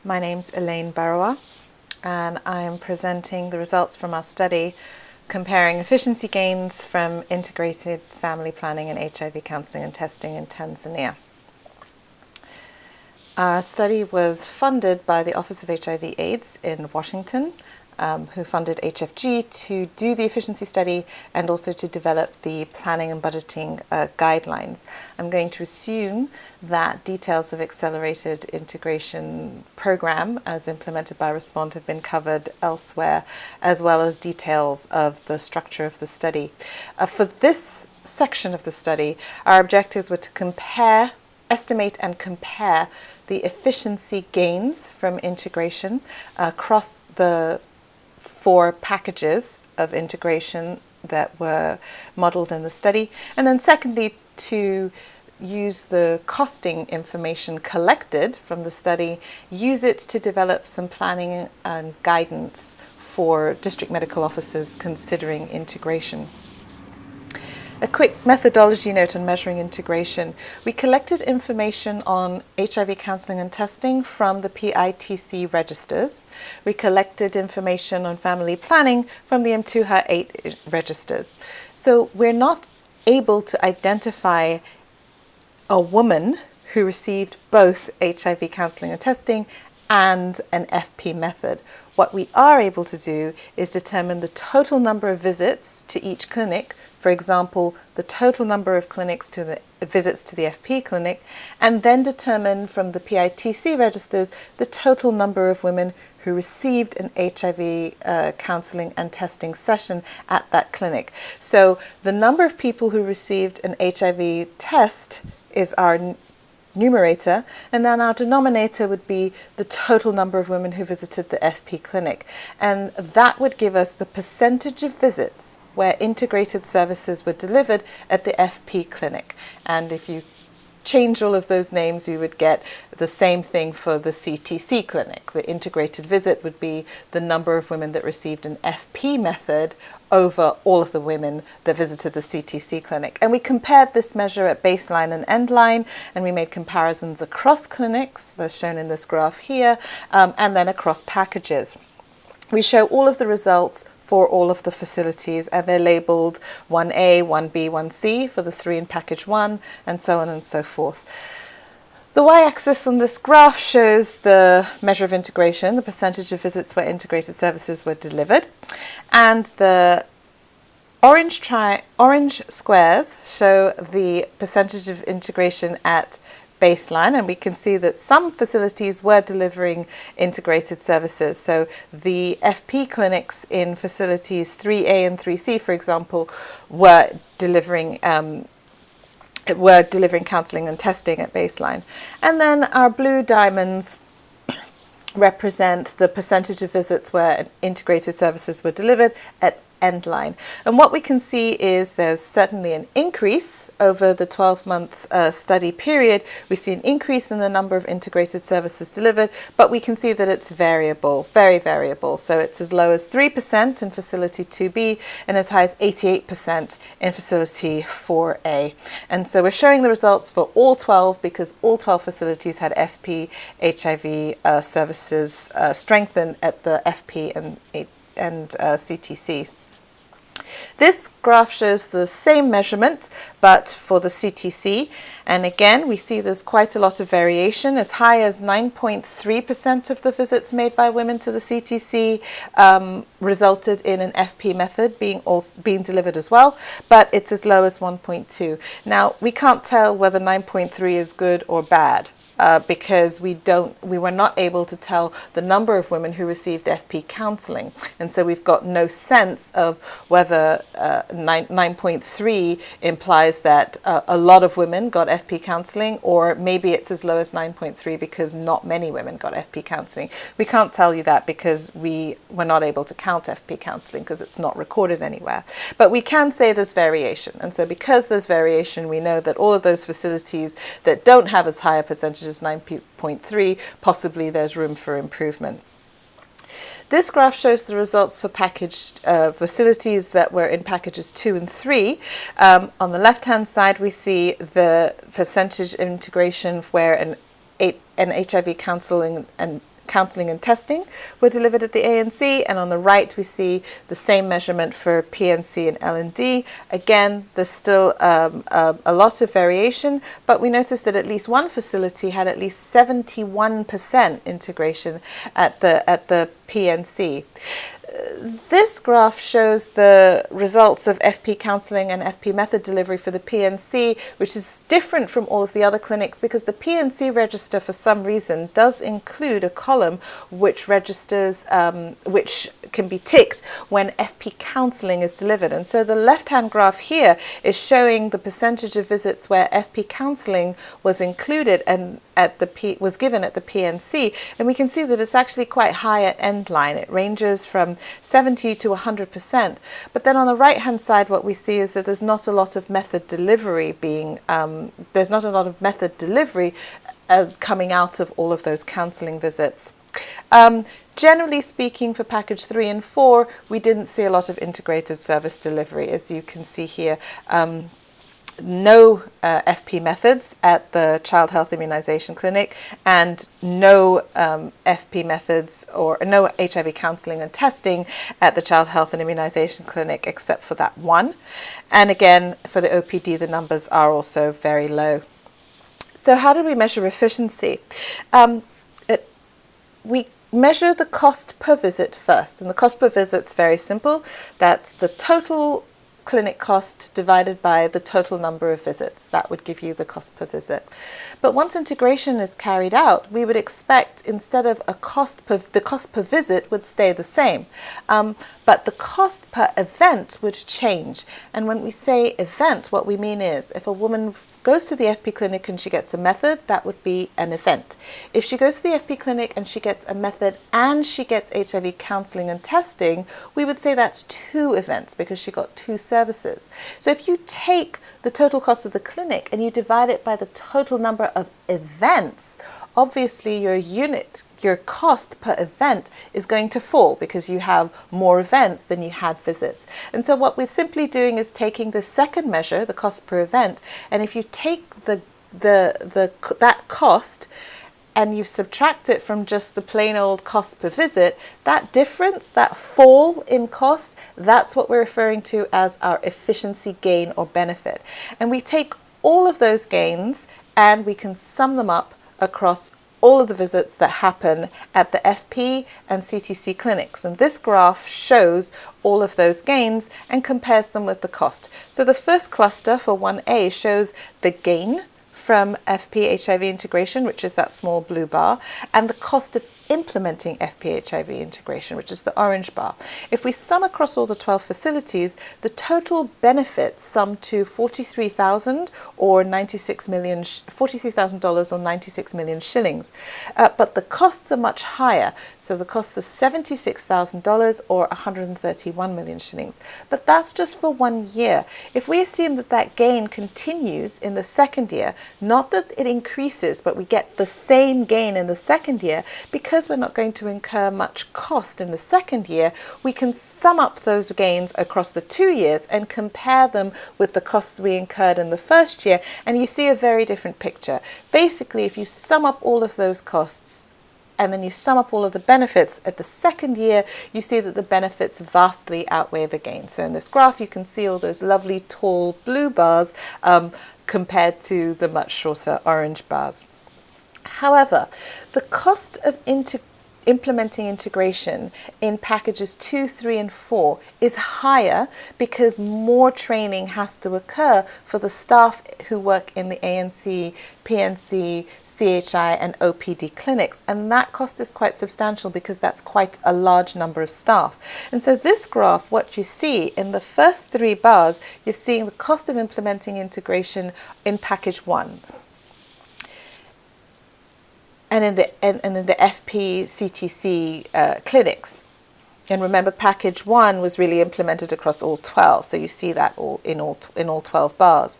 My name's Elaine Barrowa, and I'm presenting the results from our study comparing efficiency gains from integrated family planning and HIV counselling and testing in Tanzania. Our study was funded by the Office of HIV/AIDS in Washington, who funded HFG to do the efficiency study and also to develop the planning and budgeting guidelines. I'm going to assume that details of accelerated integration program as implemented by Respond have been covered elsewhere, as well as details of the structure of the study. For this section of the study, our objectives were to estimate and compare the efficiency gains from integration across the 4 packages of integration that were modeled in the study. And then secondly, to use the costing information collected from the study, use it to develop some planning and guidance for district medical officers considering integration. A quick methodology note on measuring integration. We collected information on HIV counselling and testing from the PITC registers. We collected information on family planning from the M2H8 registers. So we're not able to identify a woman who received both HIV counselling and testing and an FP method. What we are able to do is determine the total number of visits to each clinic, for example, the total number of visits to the FP clinic, and then determine from the PITC registers the total number of women who received an HIV counselling and testing session at that clinic. So the number of people who received an HIV test is our numerator, and then our denominator would be the total number of women who visited the FP clinic. And that would give us the percentage of visits where integrated services were delivered at the FP clinic. And if you change all of those names, you would get the same thing for the CTC clinic. The integrated visit would be the number of women that received an FP method over all of the women that visited the CTC clinic. And we compared this measure at baseline and end line, and we made comparisons across clinics, as shown in this graph here, and then across packages. We show all of the results for all of the facilities, and they're labeled 1A, 1B, 1C for the 3 in package 1, and so on and so forth. The y-axis on this graph shows the measure of integration, the percentage of visits where integrated services were delivered, and the orange squares show the percentage of integration at baseline, and we can see that some facilities were delivering integrated services. So the FP clinics in facilities 3A and 3C, for example, were delivering counselling and testing at baseline. And then our blue diamonds represent the percentage of visits where integrated services were delivered at end line. And what we can see is there's certainly an increase over the 12-month study period. We see an increase in the number of integrated services delivered, but we can see that it's variable, very variable. So it's as low as 3% in facility 2B and as high as 88% in facility 4A. And so we're showing the results for all 12 because all 12 facilities had FP HIV services strengthened at the FP and CTC. This graph shows the same measurement, but for the CTC. And again, we see there's quite a lot of variation. As high as 9.3% of the visits made by women to the CTC resulted in an FP method being delivered as well, but it's as low as 1.2. Now, we can't tell whether 9.3 is good or bad. Because we were not able to tell the number of women who received FP counselling. And so we've got no sense of whether 9.3 implies that a lot of women got FP counselling, or maybe it's as low as 9.3 because not many women got FP counselling. We can't tell you that because we were not able to count FP counselling because it's not recorded anywhere. But we can say there's variation. And so because there's variation, we know that all of those facilities that don't have as high a percentage as 9.3, possibly there's room for improvement. This graph shows the results for packaged facilities that were in packages 2 and 3. On the left-hand side, we see the percentage integration where an HIV counselling and counselling and testing were delivered at the ANC, and on the right we see the same measurement for PNC and L&D. Again, there's still a lot of variation, but we noticed that at least one facility had at least 71% integration at the PNC. This graph shows the results of FP counselling and FP method delivery for the PNC, which is different from all of the other clinics because the PNC register, for some reason, does include a column which registers, which can be ticked when FP counselling is delivered. And so the left-hand graph here is showing the percentage of visits where FP counselling was included and was given at the PNC, and we can see that it's actually quite high at end line. It ranges from 70 to 100%. But then on the right-hand side, what we see is that there's not a lot of method delivery coming out of all of those counselling visits. Generally speaking, for package 3 and 4, we didn't see a lot of integrated service delivery, as you can see here. No FP methods at the Child Health Immunisation Clinic, and no FP methods or no HIV counselling and testing at the Child Health and Immunisation Clinic, except for that one. And again, for the OPD, the numbers are also very low. So how do we measure efficiency? We measure the cost per visit first, and the cost per visit is very simple. That's the total clinic cost divided by the total number of visits. That would give you the cost per visit. But once integration is carried out, we would expect, instead of the cost per visit would stay the same, but the cost per event would change. And when we say event, what we mean is if a woman goes to the FP clinic and she gets a method, that would be an event. If she goes to the FP clinic and she gets a method and she gets HIV counselling and testing, we would say that's 2 events because she got 2 services. So if you take the total cost of the clinic and you divide it by the total number of events, obviously your cost per event is going to fall because you have more events than you had visits. And so what we're simply doing is taking the second measure, the cost per event, and if you take that cost and you subtract it from just the plain old cost per visit, that difference, that fall in cost, that's what we're referring to as our efficiency gain or benefit. And we take all of those gains and we can sum them up across all of the visits that happen at the FP and CTC clinics. And this graph shows all of those gains and compares them with the cost. So the first cluster for 1A shows the gain from FP HIV integration, which is that small blue bar, and the cost of implementing FP HIV integration, which is the orange bar. If we sum across all the 12 facilities, the total benefits sum to $43,000 or 96 million, $43,000 or 96 million shillings. But the costs are much higher. So the costs are $76,000 or 131 million shillings. But that's just for 1 year. If we assume that that gain continues in the second year, not that it increases, but we get the same gain in the second year, because we're not going to incur much cost in the second year, we can sum up those gains across the 2 years and compare them with the costs we incurred in the first year, and you see a very different picture. Basically, if you sum up all of those costs and then you sum up all of the benefits at the second year, you see that the benefits vastly outweigh the gain. So in this graph, you can see all those lovely tall blue bars compared to the much shorter orange bars. However, the cost of implementing integration in packages 2, 3, and 4 is higher because more training has to occur for the staff who work in the ANC, PNC, CHI, and OPD clinics. And that cost is quite substantial because that's quite a large number of staff. And so this graph, what you see in the first 3 bars, you're seeing the cost of implementing integration in package 1. And in the FP CTC clinics. And remember, package 1 was really implemented across all 12, so you see that in all 12 bars.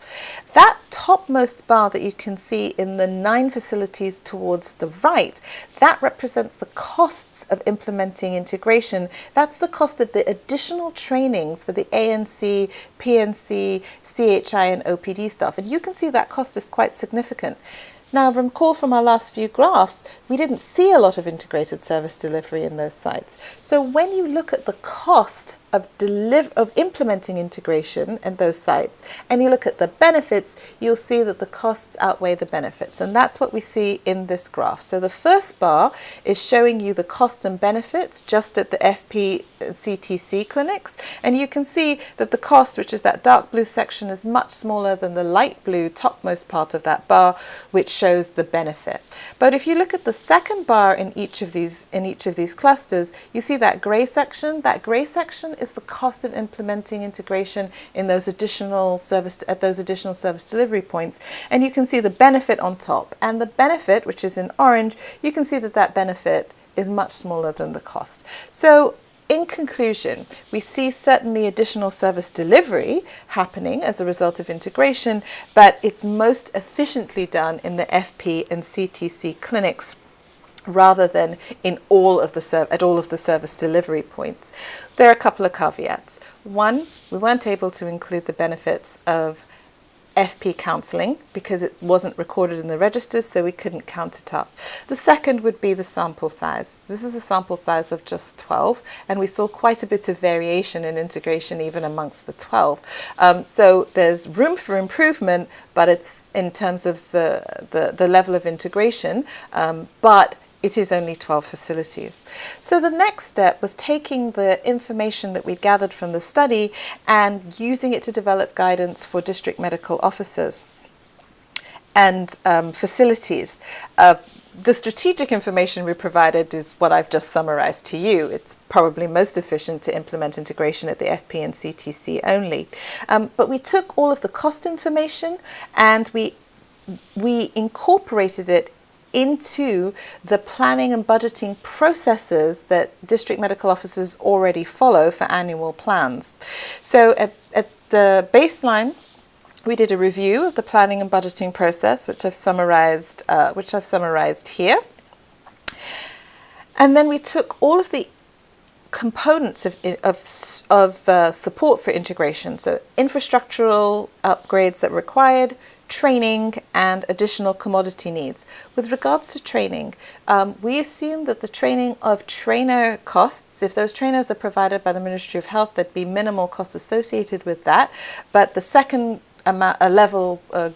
That topmost bar that you can see in the 9 facilities towards the right, that represents the costs of implementing integration. That's the cost of the additional trainings for the ANC, PNC, CHI, and OPD staff. And you can see that cost is quite significant. Now, recall from our last few graphs, we didn't see a lot of integrated service delivery in those sites. So when you look at the cost of implementing integration in those sites, and you look at the benefits, you'll see that the costs outweigh the benefits. And that's what we see in this graph. So the first bar is showing you the costs and benefits just at the FP CTC clinics. And you can see that the cost, which is that dark blue section, is much smaller than the light blue topmost part of that bar, which shows the benefit. But if you look at the second bar in each of these clusters, you see that gray section. That gray section is the cost of implementing integration in those additional service delivery points, and you can see the benefit on top. And the benefit, which is in orange, you can see that that benefit is much smaller than the cost. So in conclusion, we see certainly additional service delivery happening as a result of integration, but it's most efficiently done in the FP and CTC clinics rather than in all of the service delivery points. There are a couple of caveats. One, we weren't able to include the benefits of FP counselling because it wasn't recorded in the registers, so we couldn't count it up. The second would be the sample size. This is a sample size of just 12, and we saw quite a bit of variation in integration even amongst the 12. So there's room for improvement, but it's in terms of the level of integration, but it is only 12 facilities. So the next step was taking the information that we gathered from the study and using it to develop guidance for district medical officers and facilities. The strategic information we provided is what I've just summarized to you. It's probably most efficient to implement integration at the FP and CTC only. But we took all of the cost information and we incorporated it into the planning and budgeting processes that district medical officers already follow for annual plans. So at the baseline, we did a review of the planning and budgeting process, which I've summarized here. And then we took all of the components of support for integration, so infrastructural upgrades that were required, training, and additional commodity needs. With regards to training, we assume that the training of trainer costs, if those trainers are provided by the Ministry of Health, there'd be minimal costs associated with that. But the second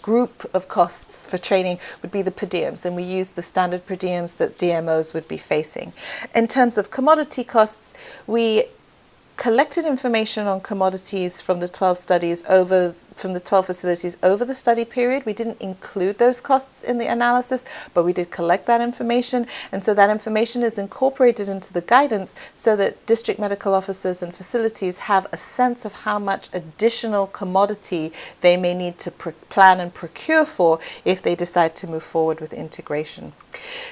group of costs for training would be the per diems, and we use the standard per diems that DMOs would be facing. In terms of commodity costs, we collected information on commodities from the 12 facilities over the study period. We didn't include those costs in the analysis, but we did collect that information. And so that information is incorporated into the guidance so that district medical officers and facilities have a sense of how much additional commodity they may need to plan and procure for if they decide to move forward with integration.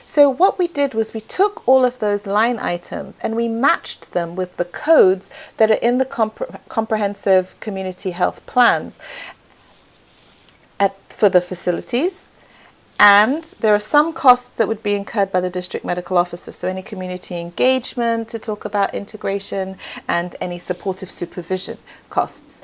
So what we did was we took all of those line items and we matched them with the codes that are in the comprehensive community health plans for the facilities. And there are some costs that would be incurred by the district medical officer, so any community engagement to talk about integration and any supportive supervision costs.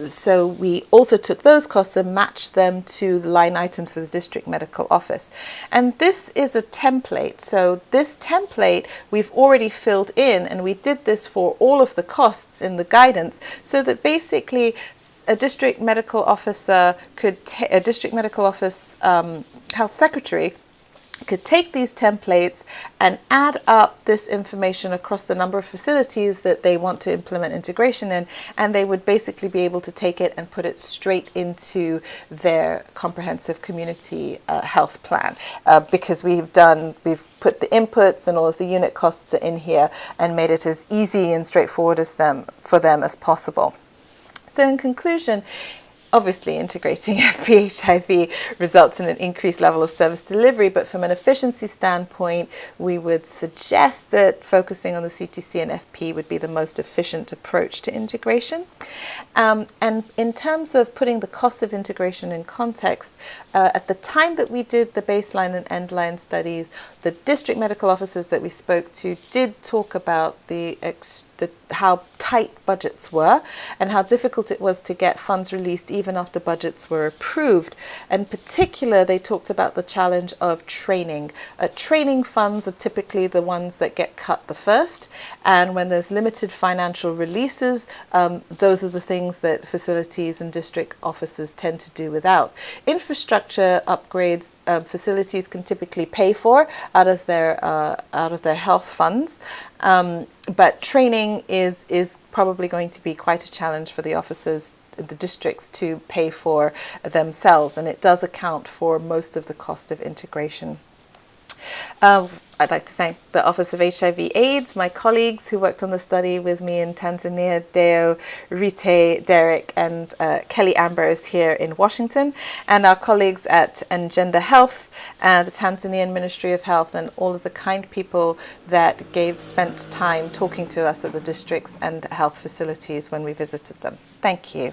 So we also took those costs and matched them to the line items for the district medical office. And this is a template. So this template we've already filled in, and we did this for all of the costs in the guidance, so that basically a district medical officer health secretary could take these templates and add up this information across the number of facilities that they want to implement integration in, and they would basically be able to take it and put it straight into their comprehensive community health plan, because we've put the inputs and all of the unit costs are in here and made it as easy and straightforward for them as possible. So in conclusion, obviously integrating FP-HIV results in an increased level of service delivery, but from an efficiency standpoint, we would suggest that focusing on the CTC and FP would be the most efficient approach to integration. And in terms of putting the cost of integration in context, at the time that we did the baseline and endline studies, the district medical officers that we spoke to did talk about how tight budgets were and how difficult it was to get funds released even after budgets were approved. In particular, they talked about the challenge of training. Training funds are typically the ones that get cut the first, and when there's limited financial releases, those are the things that facilities and district offices tend to do without. Infrastructure upgrades, facilities can typically pay for out of their health funds, but training is probably going to be quite a challenge for the officers, the districts, to pay for themselves, and it does account for most of the cost of integration. I'd like to thank the Office of HIV/AIDS, my colleagues who worked on the study with me in Tanzania, Deo, Rite, Derek, and Kelly Ambers here in Washington, and our colleagues at Engender Health, the Tanzanian Ministry of Health, and all of the kind people that spent time talking to us at the districts and health facilities when we visited them. Thank you.